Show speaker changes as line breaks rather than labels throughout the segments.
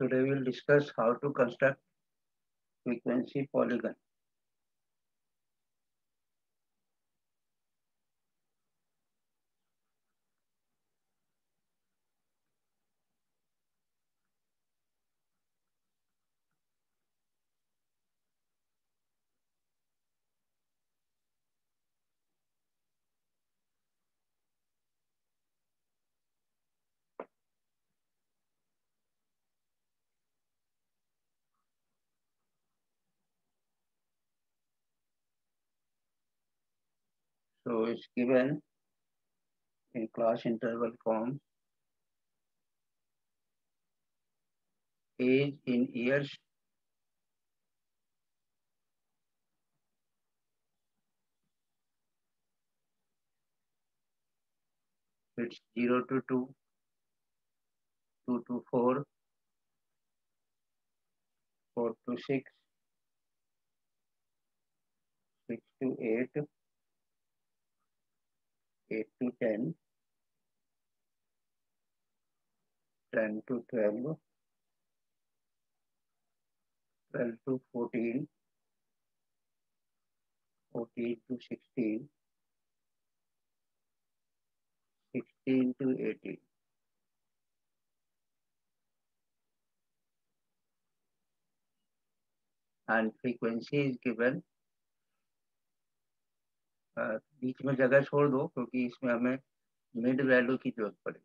Today we'll discuss how to construct frequency polygon. So it's given in class interval form. Age in years, it's 0 to 2, 2 to 4, 4 to 6, 6 to 8, 8 to 10, 10 to 12, 12 to 14, 14 to 16, 16 to 18. And frequency is given. बीच में जगह छोड़ दो क्योंकि इसमें हमें mid value की जरूरत पड़ेगी.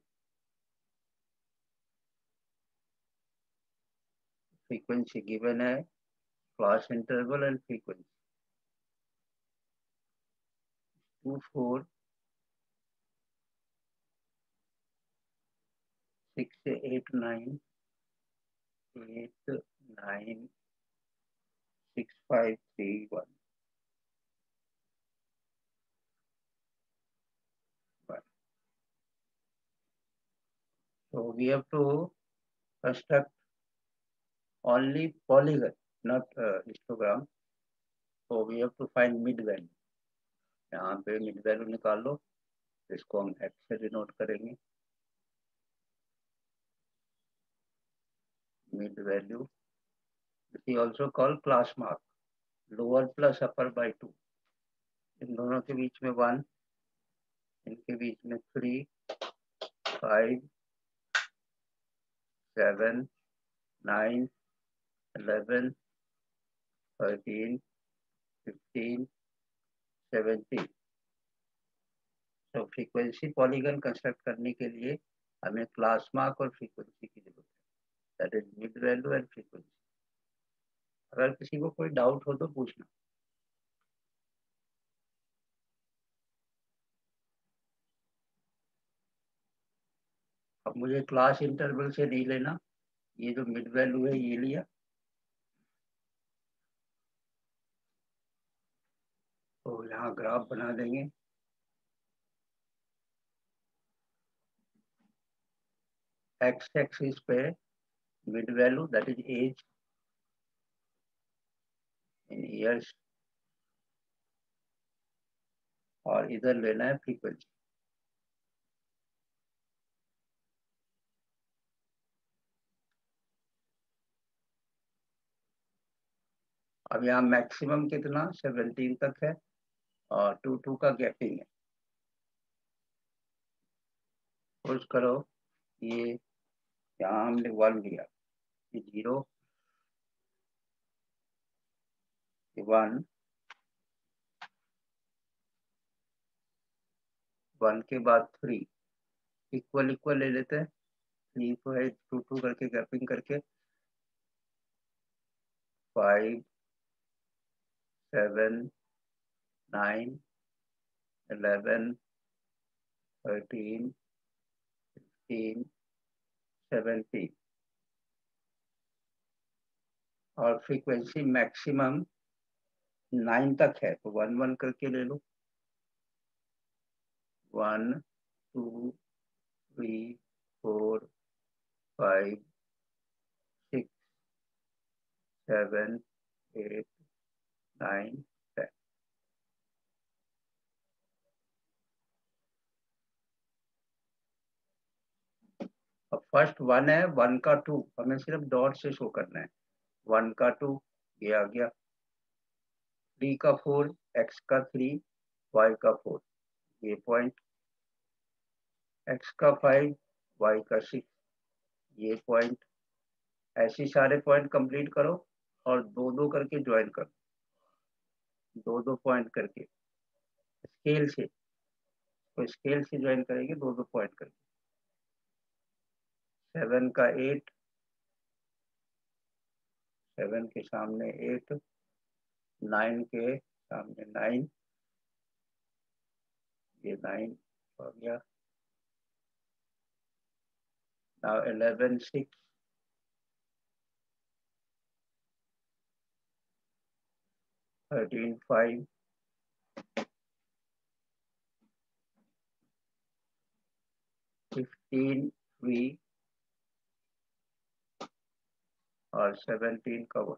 फ्रीक्वेंसी गिवन है, class interval and frequency 2 4 6 8 9 8 9 6 5 3 1 1. So we have to construct only polygon, not histogram. So we have to find mid value. यहाँ पे mid value निकाल लो, इसको हम x से डिनोट करेंगे. Mid value, this is also called class mark. Lower plus upper by 2. इन दोनों के बीच में 1, इनके बीच में 3, 5, 7, 9, 11, 13, 15, 17. तो फ्रीक्वेंसी पॉलीगन कंस्ट्रक्ट करने के लिए हमें क्लास मार्क और फ्रीक्वेंसी की जरूरत है, that is mid value and frequency. अगर किसी को कोई डाउट हो तो पूछना. अब मुझे क्लास इंटरवल से नहीं लेना, ये जो मिड वैल्यू है ये लिया. तो यहाँ ग्राफ बना देंगे. एक्स एक्सिस पे mid value that is age in years, और इधर लेना है फ्रीक्वेंसी. अब यहाँ मैक्सिमम कितना 17 तक है और 2 2 का गैपिंग है. पुश करो, ये यहाँ हमने 1 लिया, 0 1 1 के बाद 3 इक्वल इक्वल ले लेते हैं. 3 को है 2 2 करके गैपिंग करके 5 7 9 11 13 15 17. और फ्रीक्वेंसी मैक्सिमम 9 तक है तो 1 1 करके ले लो. 1 2 3 4 5 6 7 8 9 10. अब फर्स्ट 1 है, 1 का 2 हमें सिर्फ डॉट से शो करना है। 1 का 2 ये आ गया, 3 का 4, x का 3, y का 4 ये पॉइंट, x का 5, y का 6 ये पॉइंट। ऐसे सारे पॉइंट कंप्लीट करो और दो दो करके ज्वाइन करो, दो दो पॉइंट करके स्केल से, तो स्केल से ज्वाइन करेंगे दो दो पॉइंट करके। 7 का 8, 7 के सामने 8, 9 के सामने 9 ये 9 हो गया। नाउ 11 6, 13 5, 15 3 और 17 का 1।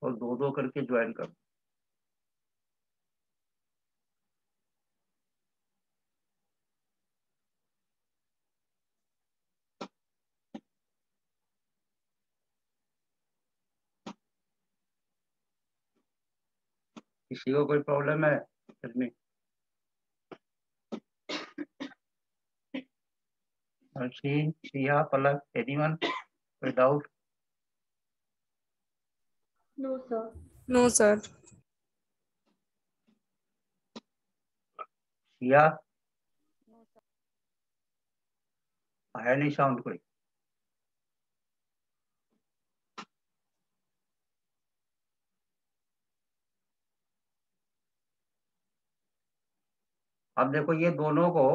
और दो दो करके ज्वाइन करो। किसी को कोई प्रॉब्लम है इसमें? सिया, पलक, एनीवन कोई doubt?
No, sir.
No, sir.
Siya आया नहीं साउंड कोई? अब देखो ये दोनों को,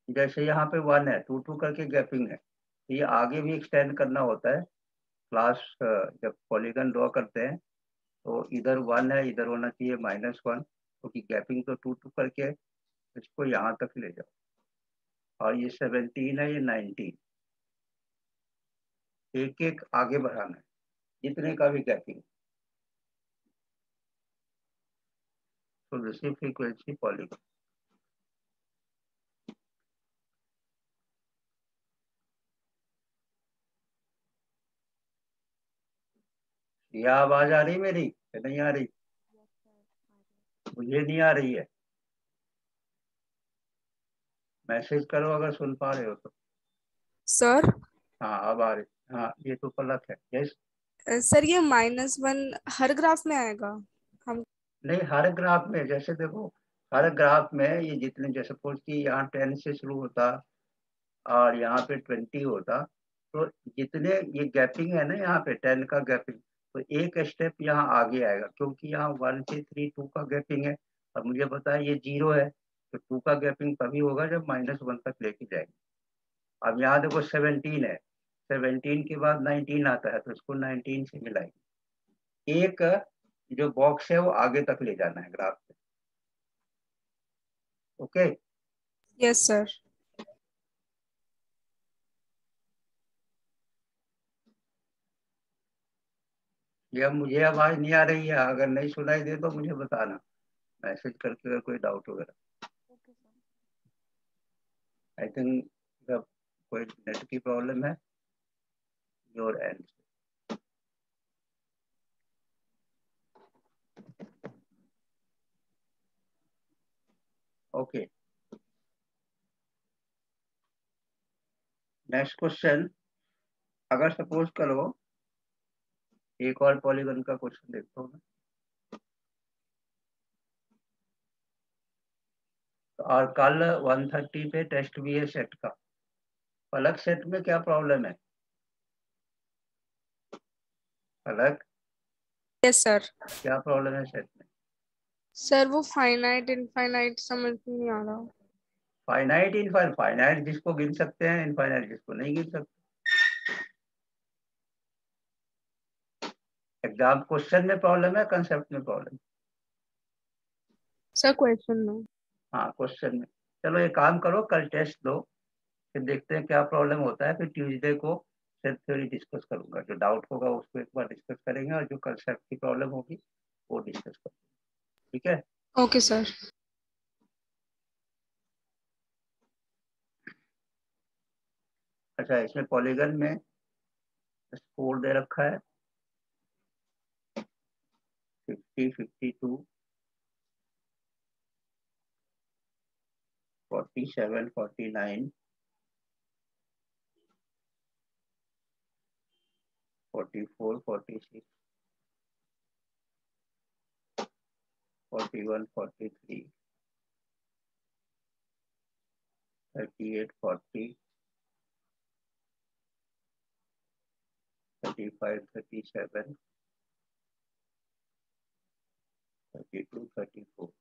जैसे यहाँ पे 1 है, 2 2 करके गैपिंग है, तो ये आगे भी एक्सटेंड करना होता है। क्लास जब पॉलीगन ड्रॉ करते हैं तो इधर 1 है, इधर होना चाहिए -1, क्योंकि गैपिंग तो 2 2 करके इसको यहाँ तक ले जाओ। और ये 17 है, ये 19, एक एक आगे बढ़ाना है जितने का भी गैपिंग। तो रिसीव फ्रीक्वेंसी पॉलीगन। यह आवाज आ रही मेरी या नहीं आ रही? मुझे नहीं आ रही है, मैसेज करो अगर सुन पा रहे हो तो।
Sir,
हाँ अब आ रही। हाँ ये तो पलक है। यस।
सर ये -1 हर ग्राफ में आएगा? हम
नहीं, हर ग्राफ में जैसे देखो, हर ग्राफ में ये जितने, जैसे सपोज कि यहाँ 10 से शुरू होता और यहाँ पे 20 होता, तो जितने ये गैपिंग है ना, यहाँ पे 10 का गैपिंग, तो एक स्टेप यहाँ आगे आएगा, क्योंकि यहाँ 1 से 3 2 का गैपिंग है। अब मुझे पता है ये 0 है, तो 2 का गैपिंग तभी होगा जब -1 तक लेके जाएंगे। अब यहाँ देखो 17 है, 17 के बाद 19 आता है, तो इसको 19 से मिलाएंगे। एक जो बॉक्स है वो आगे तक ले जाना है ग्राफ पे। ओके।
Yes sir.
ये अब मुझे आवाज नहीं आ रही है, अगर नहीं सुनाई दे तो मुझे बताना मैसेज करके, अगर कोई डाउट वगैरह।
Okay, sir.
आई थिंक कोई नेट की प्रॉब्लम है your and. Okay, next question. अगर सपोज करो, एक और पॉलीगन का क्वेश्चन देखता हूँ मैं। और कल 1:30 पे टेस्ट भी है सेट का। अलग सेट में क्या प्रॉब्लम है? अलग
यस सर।
क्या प्रॉब्लम है सेट में?
सर वो फाइनाइट इनफाइनाइट समझ में नहीं आ रहा।
फाइनाइट इनफाइनाइट, फाइनाइट जिसको गिन सकते हैं, इनफाइनाइट जिसको नहीं गिन सकते। एग्जाम क्वेश्चन में प्रॉब्लम है, कंसेप्ट में प्रॉब्लम?
सर क्वेश्चन में।
हाँ क्वेश्चन में। चलो एक काम करो, कल टेस्ट दो, फिर देखते हैं क्या प्रॉब्लम होता है, फिर ट्यूसडे को सेट थ्योरी डिस्कस करूंगा। जो डाउट होगा उसको एक बार डिस्कस करेंगे, और जो कंसेप्ट की प्रॉब्लम होगी वो डिस्कस करते हैं, ठीक है।
Okay sir.
अच्छा, इसमें पॉलीगन में स्कोर दे रखा है 50, 52, 47, 49, 44, 46, 41, 43, 38, 40, 35, 37, 32, 34।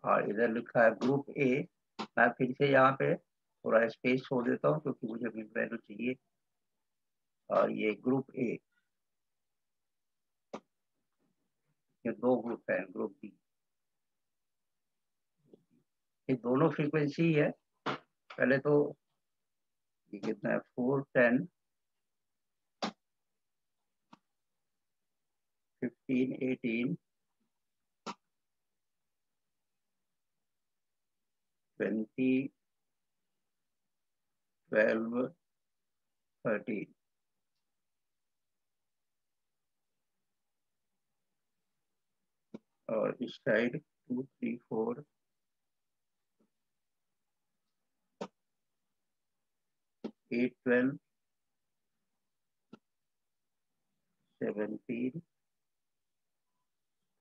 और इधर लिखा है ग्रुप ए। मैं फिर से यहाँ पे थोड़ा स्पेस छोड़ देता हूँ क्योंकि मुझे मिड वैल्यू चाहिए। और ये ग्रुप ए, ये दो ग्रुप है, ग्रुप बी। ये दोनों फ्रीक्वेंसी है। पहले तो ये कितना है, 4, 10, 15, 18, 20, 12, 13। और इस साइड 2, 3, 4, 8, 12, 17,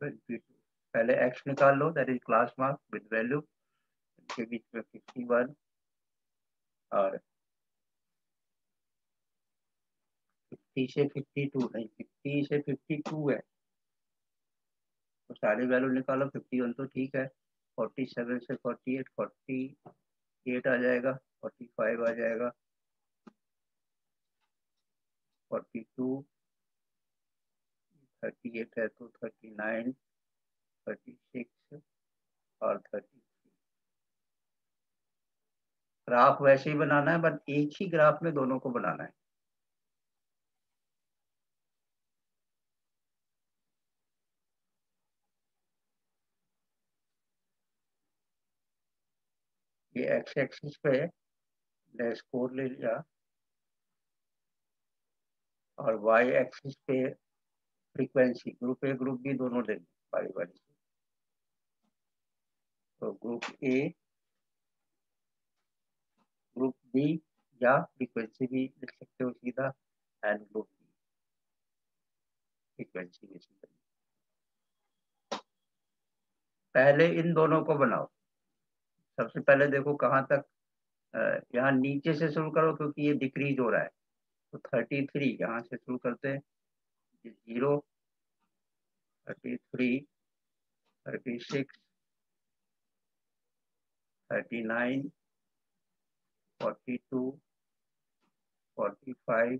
22। पहले एक्स निकाल लो, that is class mark with value. इनके बीच में 51 और 50 से 52 नहीं, 50 से 52 है तो सारी वैल्यू निकालो। 51 तो ठीक है, 47 से 48, 48 आ जाएगा, 45 आ जाएगा, 42, 38 है तो 39, 36 और 30। ग्राफ वैसे ही बनाना है, बट एक ही ग्राफ में दोनों को बनाना है। ये एक्स एक्सिस पे स्कोर ले लिया और वाई एक्सिस पे frequency, group A group B दोनों ले ली बारी बारी से। तो ग्रुप ए, ग्रुप बी, या फ्रीक्वेंसी भी लिख सकते हो सीधा, एंड ग्रुप बी फ्रीक्वेंसी भी सीधा। पहले इन दोनों को बनाओ। सबसे पहले देखो कहाँ तक, यहाँ नीचे से शुरू करो क्योंकि ये डिक्रीज हो रहा है। तो 33 यहाँ से शुरू करते हैं, 0, 33, 36, 39, 42, 45,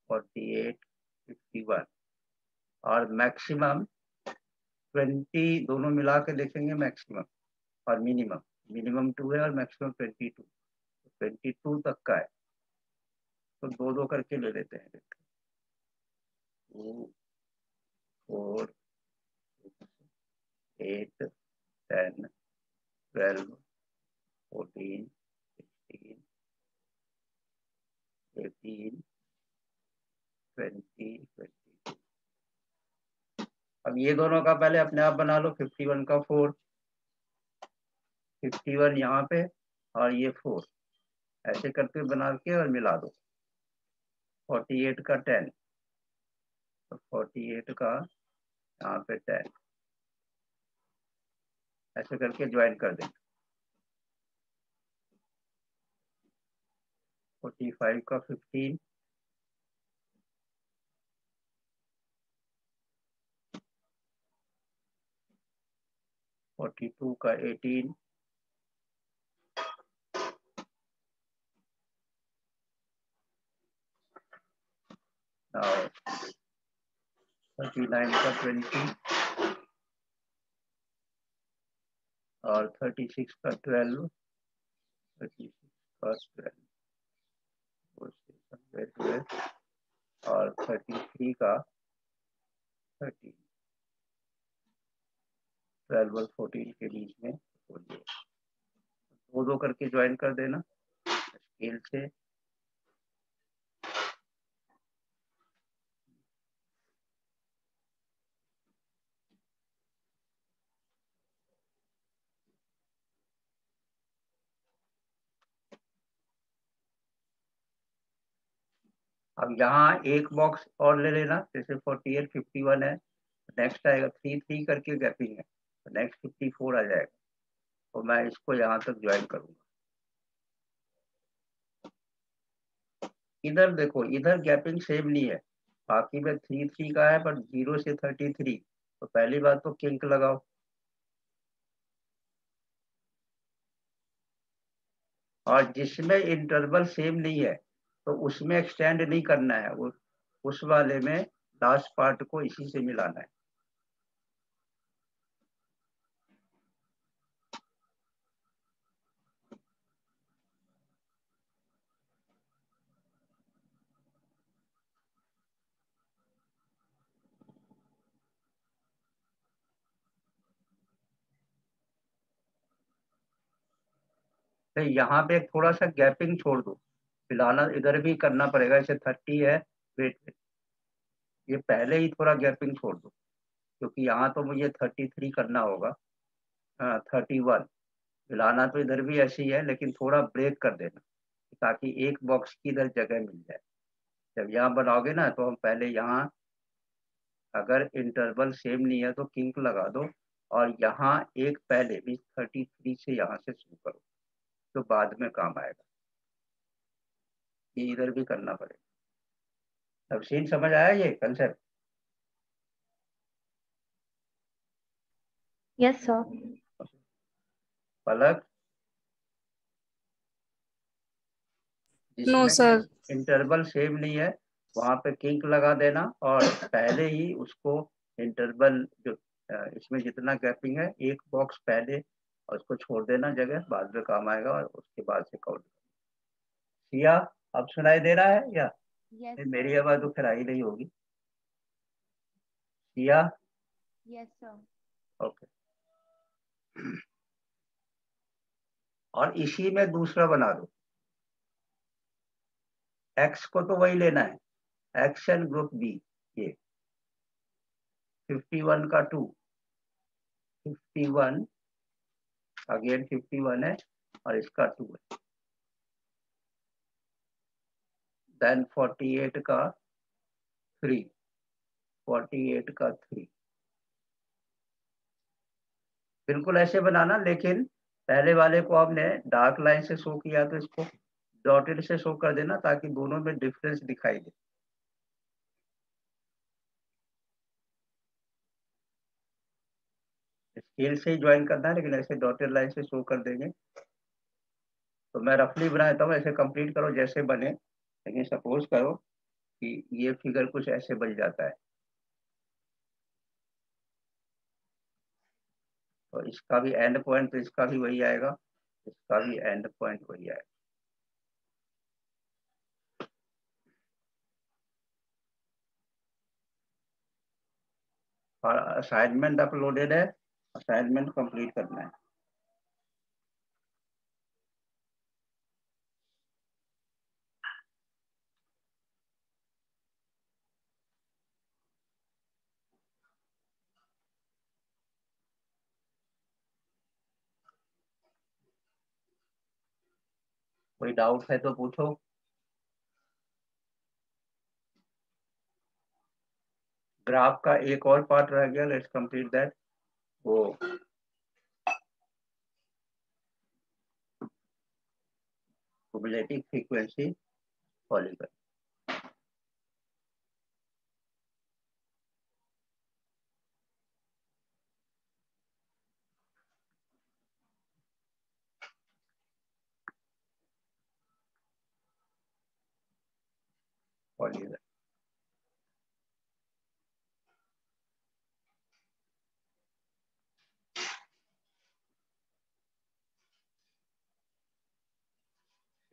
48, 51 और मैक्सिमम 20 दोनों मिला के देखेंगे मैक्सिमम और मिनिमम। मिनिमम 2 है और मैक्सिमम 22, 22 तक का है तो दो दो करके ले लेते हैं। 2, 4, 8, 10, 12, 14, 16, 18, 20, 22। अब ये दोनों का पहले अपने आप बना लो। 51 का 4, 51 यहाँ पे और ये 4, ऐसे करके बना के और मिला दो। 48 का 10, तो 48 का यहाँ पे 10, ऐसे करके ज्वाइन कर देंगे। 45 का 15, 42 का 18, और 39 का 20 और 36 का 12, 36 फर्स्ट 12 और 33 का 13, 12 और 14 के बीच में बोलिए, दो दो करके ज्वाइन कर देना स्केल से। अब यहाँ एक बॉक्स और ले लेना, जैसे 48 51 है, नेक्स्ट आएगा 3 3 करके गैपिंग है, तो नेक्स्ट 54 आ जाएगा, तो मैं इसको यहाँ तक ज्वाइन करूंगा। इधर देखो, इधर गैपिंग सेम नहीं है, बाकी में 3 3 का है, पर 0 से 33, तो पहली बात तो किंक लगाओ। और जिसमें इंटरवल सेम नहीं है तो उसमें एक्सटेंड नहीं करना है, वो उस वाले में लास्ट पार्ट को इसी से मिलाना है। तो यहाँ पे थोड़ा सा गैपिंग छोड़ दो, मिलाना इधर भी करना पड़ेगा, जैसे 30 है, वेट ये पहले ही थोड़ा गैपिंग छोड़ दो, क्योंकि यहाँ तो मुझे 33 करना होगा, हाँ 31, मिलाना तो इधर भी ऐसे ही है, लेकिन थोड़ा ब्रेक कर देना ताकि एक बॉक्स की इधर जगह मिल जाए। जब यहाँ बनाओगे ना, तो हम पहले यहाँ, अगर इंटरवल सेम नहीं है तो किंक लगा दो, और यहाँ एक पहले भी 33 से यहाँ से शुरू करो, तो बाद में काम आएगा। ये इधर भी करना पड़ेगा। अब सीन समझ आया ये कंसेप्ट?
Yes, sir.
पलक,
नो
जिसमें
सर।
इंटरवल सेम नहीं है वहां पे किंक लगा देना, और पहले ही उसको इंटरवल जो इसमें जितना गैपिंग है एक बॉक्स पहले, और उसको छोड़ देना जगह, बाद में काम आएगा, और उसके बाद से काउंट। सिया, अब सुनाई दे रहा है या?
Yes,
मेरी
sir.
आवाज तो फिर आई नहीं होगी। Siya,
Yes, sir.
ओके। और इसी में दूसरा बना दो, एक्स को तो वही लेना है, एक्शन ग्रुप बी, ये 51 का 2, 51 अगेन 51 है, और इसका 2 है, देन 48 का 3, 48 का 3, बिल्कुल ऐसे बनाना, लेकिन पहले वाले को आपने डार्क लाइन से शो किया, तो इसको डॉटेड से शो कर देना ताकि दोनों में डिफरेंस दिखाई दे। स्केल से ही ज्वाइन करना है, लेकिन ऐसे डॉटेड लाइन से शो कर देंगे। तो मैं रफली बनाता हूँ, ऐसे कंप्लीट करो जैसे बने, लेकिन सपोज करो कि ये फिगर कुछ ऐसे बन जाता है, तो इसका भी एंड पॉइंट, तो इसका भी वही आएगा, इसका भी एंड पॉइंट वही आएगा। और असाइनमेंट अपलोडेड है, असाइनमेंट कंप्लीट करना है। कोई डाउट है तो पूछो। ग्राफ का एक और पार्ट रह गया, लेट्स कंप्लीट दैट, वो cumulative frequency polygon. Polygon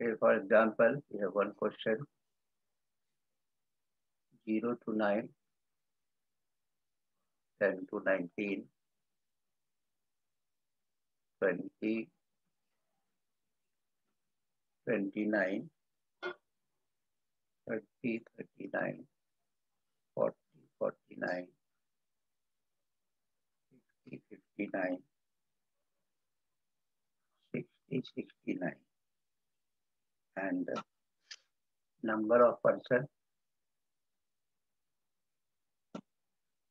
Say for example, we have one question 0 to 9, 10 to 19, 20, 29, 30, 39, 40, 49, 50, 59, 60, 69, and number of person.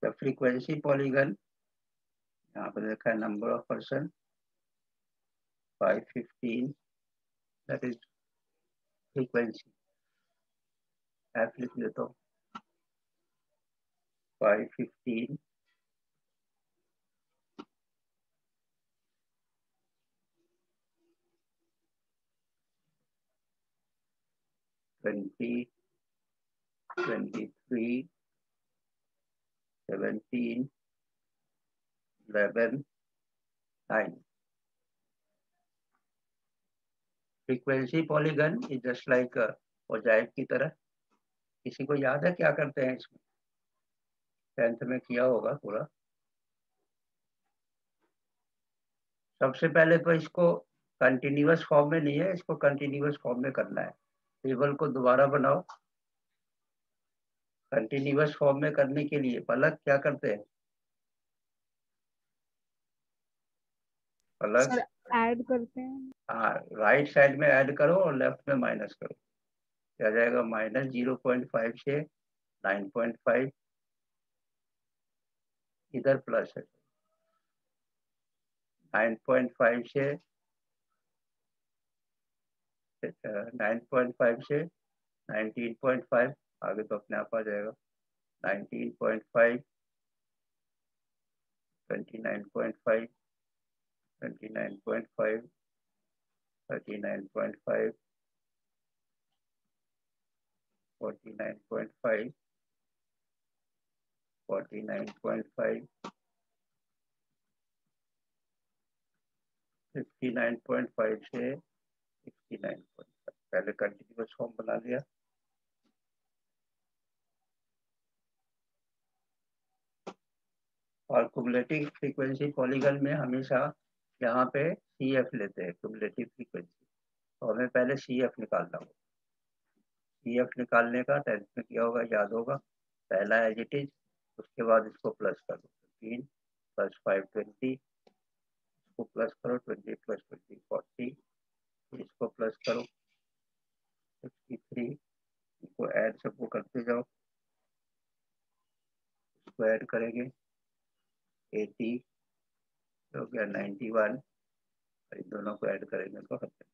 The frequency polygon, यहाँ पर देखा है number of person 515, that is frequency. F लिख लेता हूँ 515, 20, 23, 17, 11, 9. Frequency polygon is just like mosaic की तरह. किसी को याद है क्या करते हैं इसमें? 10th में किया होगा पूरा. सबसे पहले तो इसको कंटिन्यूअस फॉर्म में नहीं है, इसको कंटिन्यूअस फॉर्म में करना है. टेबल को दोबारा बनाओ. कंटिन्यूअस फॉर्म में करने के लिए पलक क्या करते हैं? पलक
सर ऐड करते हैं.
हाँ, राइट साइड में ऐड करो और लेफ्ट में माइनस करो. क्या जाएगा? माइनस 0.5 से 9.5, इधर प्लस है 9.5 से 19.5, आगे तो अपने आप आ जाएगा 19.5, 29.5, 29.5, 39.5, 49.5, 49.5, 59.5 से 69.5. पहले कंटिन्यूअस फॉर्म बना लिया. और क्युमुलेटिव फ्रीक्वेंसी पॉलीगन में हमेशा यहाँ पे CF लेते हैं, क्युमुलेटिव फ्रीक्वेंसी. तो हमें पहले CF निकालना होगा. CF निकालने का 10th में किया होगा, याद होगा. पहला एज इट इज, उसके बाद इसको प्लस करो 15 + 5 20, इसको प्लस करो 20 + 20 40, इसको प्लस करो 63, इसको ऐड सबको करते जाओ. इसको ऐड करेंगे 80 हो गया 91, इन दोनों को ऐड करेंगे तो 100.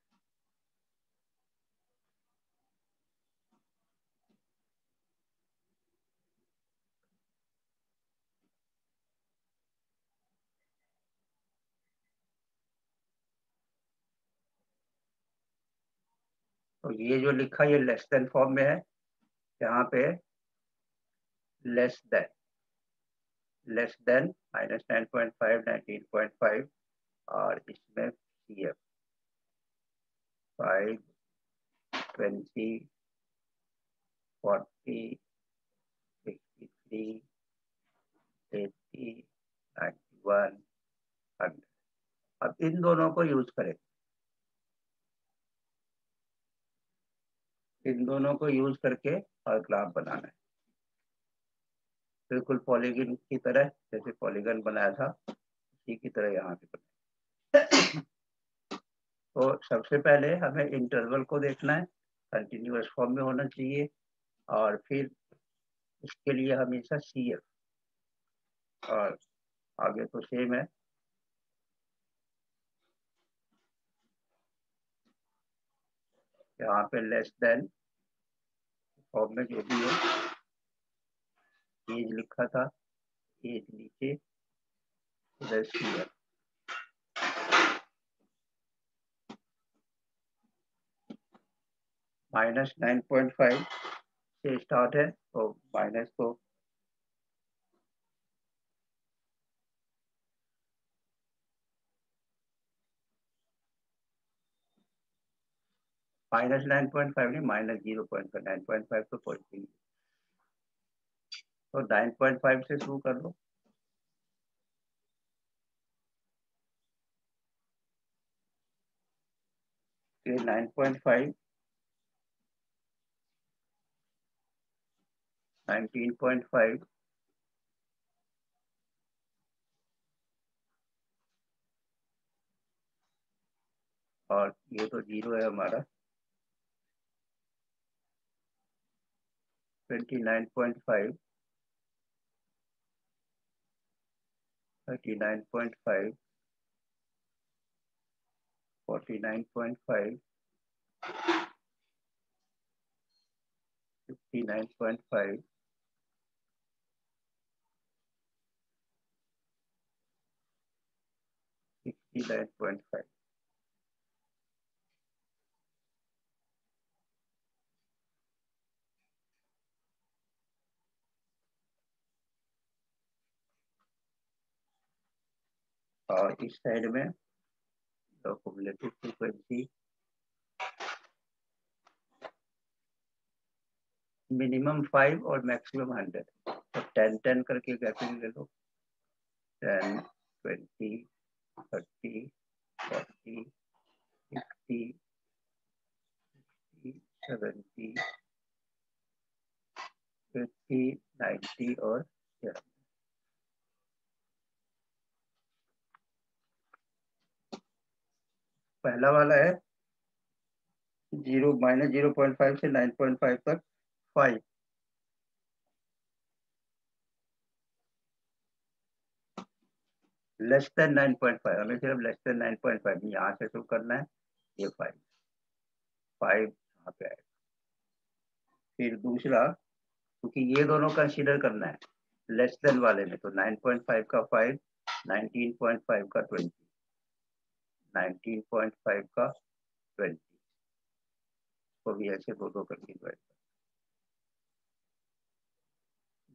तो ये जो लिखा ये लेस देन फॉर्म में है. यहाँ पे लेस देन -9.5, 19.5, और इसमें CF 5, 20, 40, 63, 80, 91, 100. अब इन दोनों को यूज करें. इन दोनों को यूज करके और ग्राफ बनाना है, बिल्कुल पॉलीगन की तरह. जैसे पॉलीगन बनाया था उसी की तरह यहाँ पे बनाया. तो सबसे पहले हमें इंटरवल को देखना है, कंटिन्यूअस फॉर्म में होना चाहिए. और फिर इसके लिए हमेशा CF, और आगे तो सेम है. यहाँ पे लेस देन फॉर्म में जो भी है, एज लिखा था, एज नीचे, इधर CF. -9.5 से स्टार्ट है, तो माइनस को -9.5 नहीं, -0.5, 9.5 तो पॉजिटिव। तो 9.5 से शुरू कर लो। ये 9.5, 19.5, और ये तो 0 है हमारा। 29.5, 39.5, 49.5, 59.5, 69.5। और इस साइड में तो क्युमुलेटिव फ्रीक्वेंसी मिनिमम 5 और मैक्सिमम 100। तो 10-10 करके गैपिंग ले लो। 10, 20, 30, 40, 60, 70, 50, 90 और 100। पहला वाला है 0 -0.5 से 9.5 तक 5। लेस देन 9.5, हमें सिर्फ लेस देन 9.5 यहाँ से शुरू करना है। ये 5 यहाँ पे आएगा। फिर दूसरा, क्योंकि ये दोनों कंसीडर करना है लेस देन वाले में, तो 9.5 का 5, 19.5 का 20, 19.5 का 20 को भी ऐसे दो करके डिवाइड,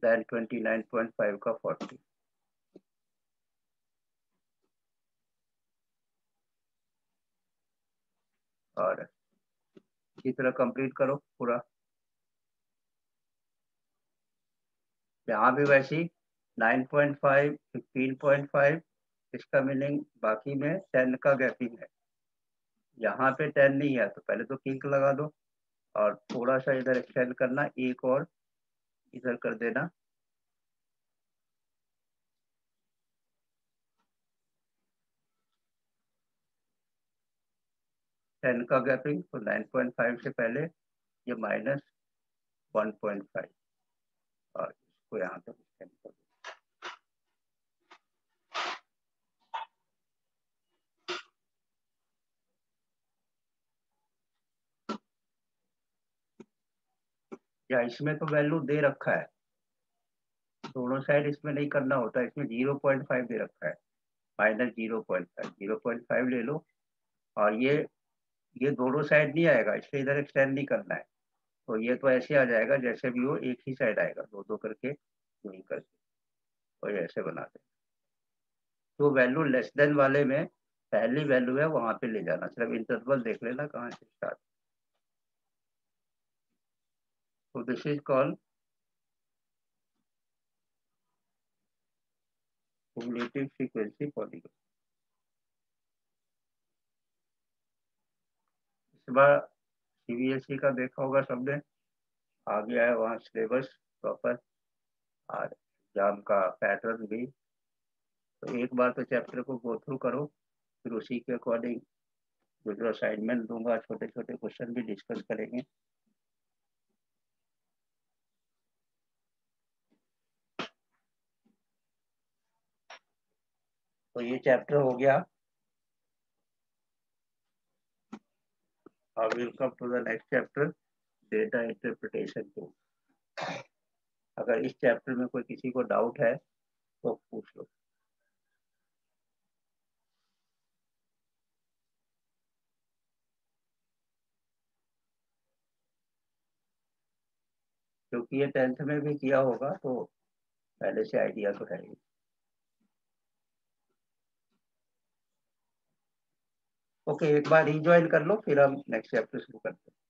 देन 29.5 का 40, और इसी तरह कंप्लीट करो पूरा। यहाँ भी वैसी 9.5, 15.5, इसका मीनिंग बाकी में 10 का गैपिंग है। यहाँ पे 10 नहीं है तो पहले तो किंक लगा दो और थोड़ा सा इधर एक्सटेंड करना, एक और इधर कर देना। टेन का गैपिंग, तो 9.5 से पहले ये -1.5 और इसको यहाँ तक एक्सटेंड कर दो। या इसमें तो वैल्यू दे रखा है, दोनों साइड इसमें नहीं करना होता, इसमें 0.5 दे रखा है, -0.5, 0.5 ले लो। और ये दोनों साइड नहीं आएगा, इसलिए इधर एक्सटेंड नहीं करना है। तो ये तो ऐसे आ जाएगा जैसे भी हो, एक ही साइड आएगा, दो करके नहीं करके, और ऐसे बना दे। तो वैल्यू लेस देन वाले में पहली वैल्यू है वहां पे ले जाना, सिर्फ इंटरवल देख लेना कहाँ से स्टार्ट। तो this is called cumulative frequency polygon. इस बार सीबीएसई का देखा होगा सबने, आ गया है वहाँ सिलेबस प्रॉपर और एग्जाम का पैटर्न भी। तो एक बार तो चैप्टर को गो थ्रू करो, फिर उसी के अकॉर्डिंग जो असाइनमेंट दूंगा, छोटे छोटे क्वेश्चन भी डिस्कस करेंगे। तो ये चैप्टर हो गया। अब will come to the next chapter, data interpretation 2। अगर इस चैप्टर में कोई किसी को डाउट है तो पूछ लो। क्योंकि ये 10th में भी किया होगा तो पहले से आइडिया तो है ही। ओके, एक बार रिज्वाइन कर लो, फिर हम नेक्स्ट चैप्टर शुरू करते हैं।